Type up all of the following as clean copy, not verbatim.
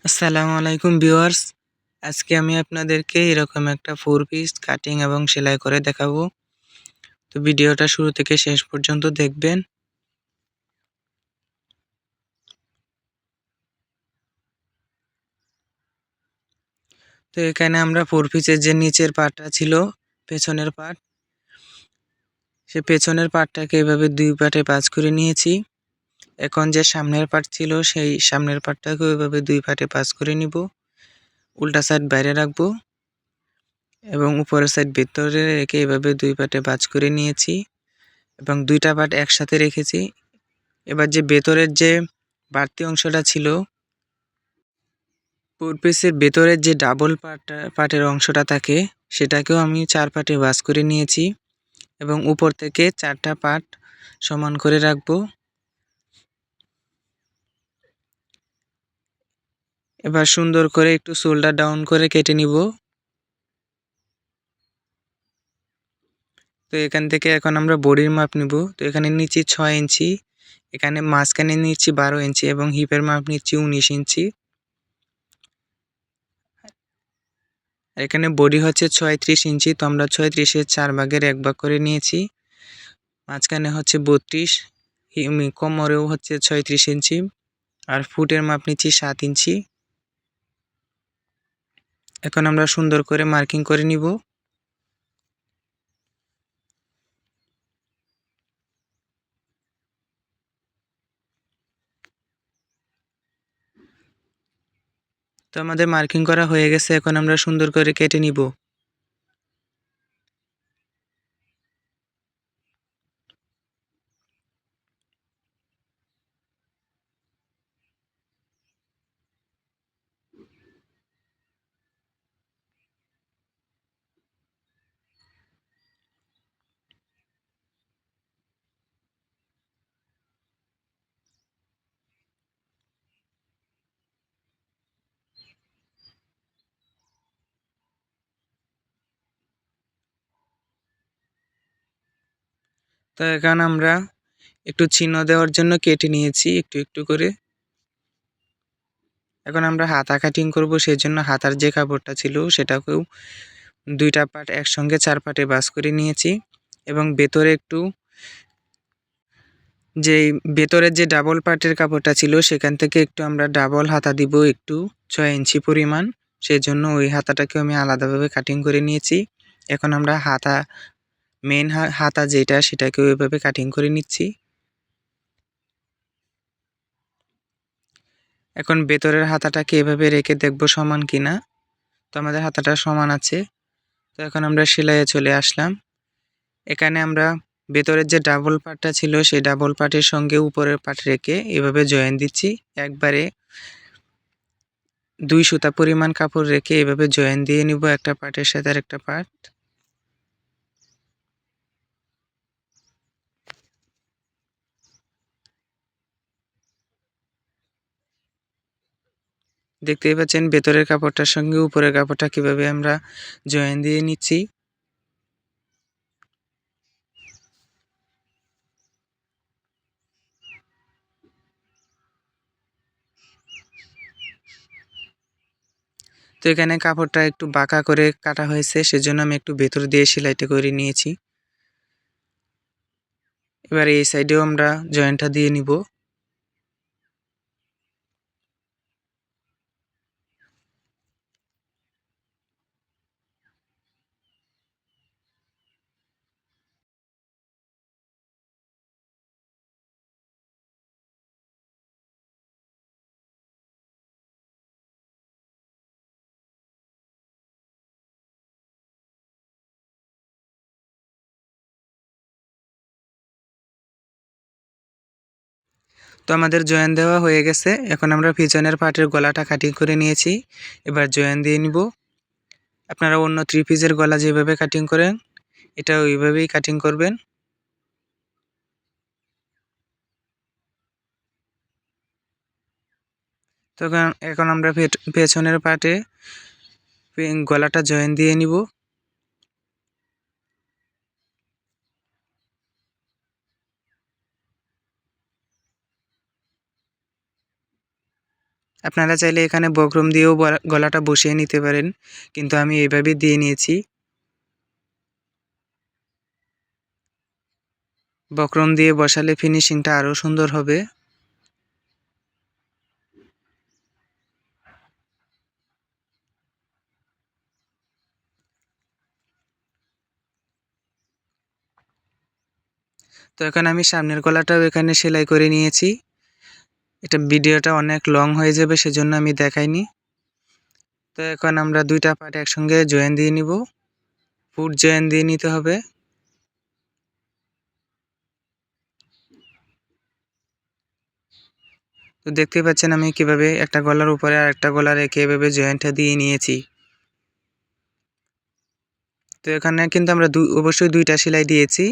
আসসালামু আলাইকুম ভিউয়ার্স। আজকে আমি আপনাদেরকে এরকম একটা 4 পিস কাটিং এবং সেলাই করে দেখাবো। তো ভিডিওটা শুরু থেকে শেষ পর্যন্ত দেখবেন। তো এখানে আমরা 4 পিসের যে নিচের পার্টটা ছিল, পেছনের পার্ট, সে পেছনের পার্টটাকে এভাবে 2 পার্টে ভাঁজ করে নিয়েছি। এখন যে সামনের পার্ট ছিল, সেই সামনের পার্টটাকেও এভাবে 2 পার্টে ভাঁজ করে নিব। উল্টা সাইড বাইরে রাখবো এবং উপরের সাইড ভেতরে রেখে এভাবে 2 পার্টে ভাঁজ করে নিয়েছি এবং 2টা পার্ট একসাথে রেখেছি। এবার যে ভেতরের যে বাড়তি অংশটা ছিল, 4 পিসের ভেতরের যে ডাবল পার্টের অংশটা থাকে, সেটাকেও আমি 4 পার্টে ভাঁজ করে নিয়েছি এবং উপর থেকে 4টা পার্ট সমান করে রাখবো। এবার সুন্দর করে একটু শোল্ডার ডাউন করে কেটে নিব। তো এখান থেকে এখন আমরা বডির মাপ নিব। তো এখানে নিচ্ছি 6 ইঞ্চি, এখানে মাঝখানে নিচ্ছি 12 ইঞ্চি এবং হিপের মাপ নিচ্ছি 19 ইঞ্চি। আর এখানে বডি হচ্ছে 36 ইঞ্চি, তো আমরা 36-এর 4 ভাগের 1 ভাগ করে নিয়েছি। মাঝখানে হচ্ছে 32, কোমরেও হচ্ছে 36 ইঞ্চি আর ফুটের মাপ নিচ্ছি 7 ইঞ্চি। এখন আমরা সুন্দর করে মার্কিং করে নিব। তো আমাদের মার্কিং করা হয়ে গেছে, এখন আমরা সুন্দর করে কেটে নিব। তো এখন আমরা একটু চিহ্ন দেওয়ার জন্য কেটে নিয়েছি একটু একটু করে। এখন আমরা হাতা কাটিং করব, সেই জন্য হাতার যে কাপড়টা ছিল সেটাকেও 2টা পার্ট একসঙ্গে 4 পার্টে ভাঁজ করে নিয়েছি এবং ভেতরে একটু যেই ভেতরের যে ডাবল পার্টের কাপড়টা ছিল সেখান থেকে একটু আমরা ডাবল হাতা দিব, একটু 6 ইঞ্চি পরিমাণ। সেজন্য ওই হাতাটাকে আমি আলাদাভাবে কাটিং করে নিয়েছি। এখন আমরা হাতা মেন হাতা যেটা সেটাকে ওইভাবে কাটিং করে নিচ্ছি। এখন ভেতরের হাতাটাকে এভাবে রেখে দেখব সমান কিনা। তো আমাদের হাতাটা সমান আছে। তো এখন আমরা সেলাইয়ে চলে আসলাম। এখানে আমরা ভেতরের যে ডাবল পার্টটা ছিল সেই ডাবল পার্টের সঙ্গে উপরের পার্ট রেখে এভাবে জয়েন দিচ্ছি। একবারে 2 সুতা পরিমাণ কাপড় রেখে এভাবে জয়েন দিয়ে নিব একটা পার্টের সাথে আরেকটা পার্ট। দেখতেই পাচ্ছেন ভেতরের কাপড়টার সঙ্গে উপরের কাপড়টা কিভাবে আমরা জয়েন দিয়ে নিচ্ছি। তো এখানে কাপড়টা একটু বাঁকা করে কাটা হয়েছে, সেজন্য আমি একটু ভেতর দিয়ে সেলাইটা করে নিয়েছি। এবার এই সাইডেও আমরা জয়েন্টটা দিয়ে নিব। তো আমাদের জয়েন দেওয়া হয়ে গেছে। এখন আমরা পিছনের পার্টের গলাটা কাটিং করে নিয়েছি। এবার জয়েন দিয়ে নিব। আপনারা অন্য 3 পিসের গলা যেভাবে কাটিং করেন এটা ওইভাবেই কাটিং করবেন। তো এখন আমরা পেছনের পার্টে গলাটা জয়েন দিয়ে নিব। আপনারা চাইলে এখানে বক্রম দিয়েও গলাটা বসিয়ে নিতে পারেন, কিন্তু আমি এইভাবে দিয়ে নিয়েছি। বক্রম দিয়ে বসালে ফিনিশিংটা আরও সুন্দর হবে। তো এখন আমি সামনের গলাটাও এখানে সেলাই করে নিয়েছি। এটা ভিডিওটা অনেক লং হয়ে যাবে, সেজন্য আমি দেখাইনি। তো এখন আমরা দুইটা পার্ট একসঙ্গে জয়েন দিয়ে নিব। ফুট জয়েন দিয়ে নিতে হবে। তো দেখতে পাচ্ছেন আমি কিভাবে একটা গলার উপরে আর একটা গলা রেখে এভাবে জয়েন্টটা দিয়ে নিয়েছি। তো এখানে কিন্তু আমরা অবশ্যই দুইটা সেলাই দিয়েছি।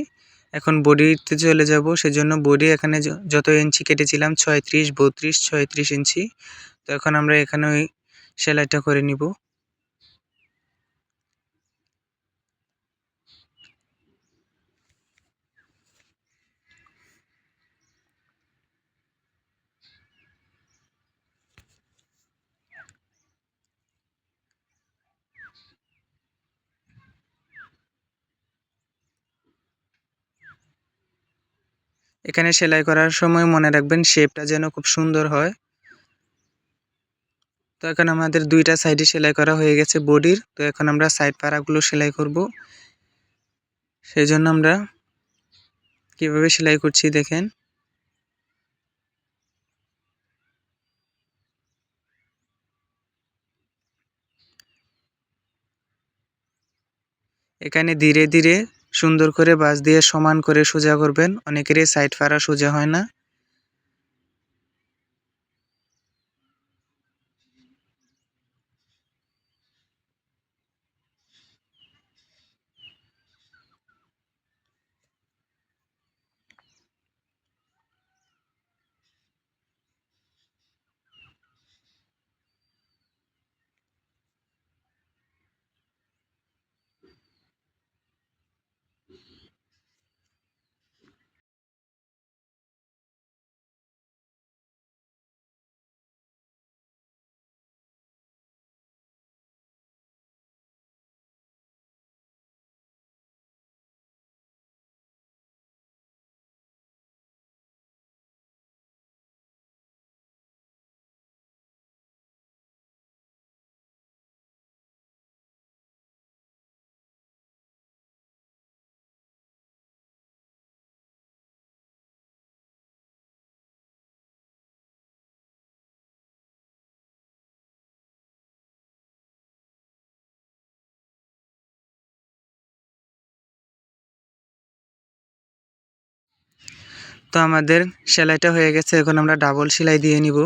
এখন বডিতে চলে যাব, সেজন্য বডি এখানে যত ইঞ্চি কেটেছিলাম 36, 32, 36 ইঞ্চি। তো এখন আমরা এখানে ওই সেলাইটা করে নিব। এখানে সেলাই করার সময় মনে রাখবেন শেপটা যেন খুব সুন্দর হয়। তো এখন আমাদের দুইটা সাইডে সেলাই করা হয়ে গেছে বডির। তো এখন আমরা সাইড পাড়াগুলো সেলাই করব। সেই জন্য আমরা কিভাবে সেলাই করছি দেখেন। এখানে ধীরে ধীরে সুন্দর করে বাঁশ দিয়ে সমান করে সোজা করবেন। অনেকেরই সাইড পাড়া সোজা হয় না। তো আমাদের সেলাইটা হয়ে গেছে। এখন আমরা ডাবল সেলাই দিয়ে নিব।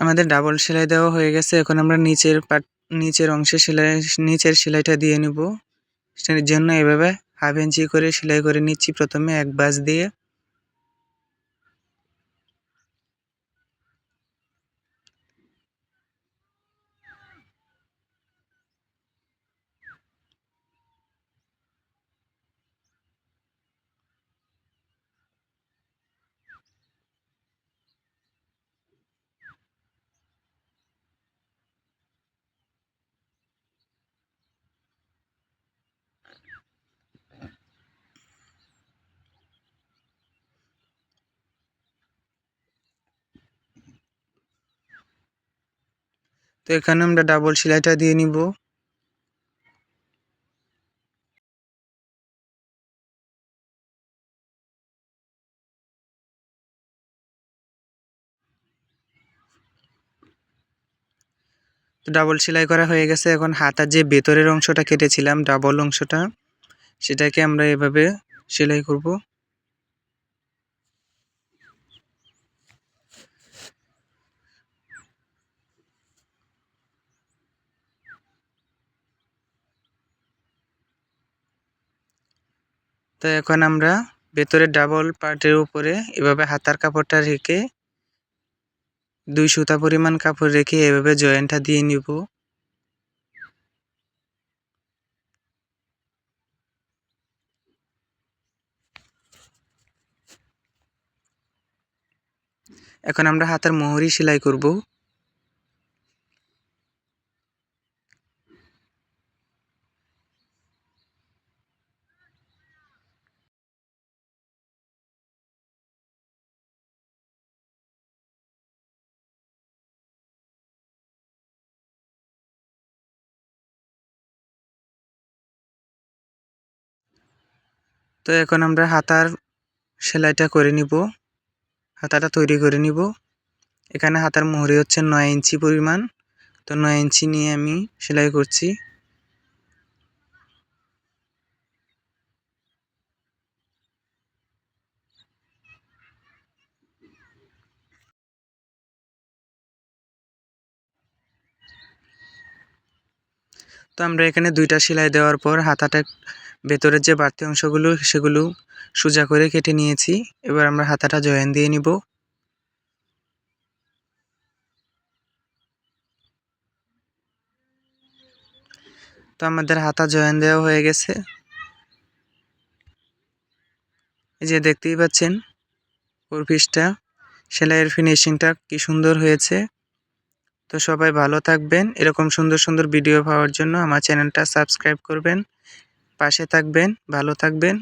আমাদের ডাবল সেলাই দেওয়া হয়ে গেছে। এখন আমরা নিচের অংশে নিচের সেলাইটা দিয়ে নিব। সেটার জন্য এভাবে হাফ ইঞ্চি করে সেলাই করে নিচ্ছি প্রথমে এক ভাঁজ দিয়ে। তো এখানে আমরা ডাবল সেলাইটা দিয়ে নিব। তো ডাবল সেলাই করা হয়ে গেছে। এখন হাতার যে ভেতরের অংশটা কেটেছিলাম ডাবল অংশটা, সেটাকে আমরা এভাবে সেলাই করব। তো এখন আমরা ভেতরের ডাবল পার্টের উপরে এভাবে হাতার কাপড়টা রেখে 2 সুতা পরিমাণ কাপড় রেখে এভাবে জয়েন্টটা দিয়ে নিব। এখন আমরা হাতার মোহরি সেলাই করব। তো এখন আমরা হাতার সেলাইটা করে নিব, হাতাটা তৈরি করে নিব। এখানে হাতার মোহরি হচ্ছে 9 ইঞ্চি পরিমাণ। তো 9 ইঞ্চি নিয়ে আমি সেলাই করছি। তো আমরা এখানে 2টা সেলাই দেওয়ার পর হাতাটা ভেতরের যে বাড়তি অংশগুলো সেগুলো সোজা করে কেটে নিয়েছি। এবার আমরা হাতাটা জয়েন দিয়ে নিব। তো আমাদের হাতা জয়েন দেওয়া হয়ে গেছে। এই যে দেখতেই পাচ্ছেন পিসটা সেলাইয়ের ফিনিশিংটা কি সুন্দর হয়েছে। তো সবাই ভালো থাকবেন। এরকম সুন্দর সুন্দর ভিডিও পাওয়ার জন্য আমার চ্যানেলটা সাবস্ক্রাইব করবেন, পাশে থাকবেন, ভালো থাকবেন।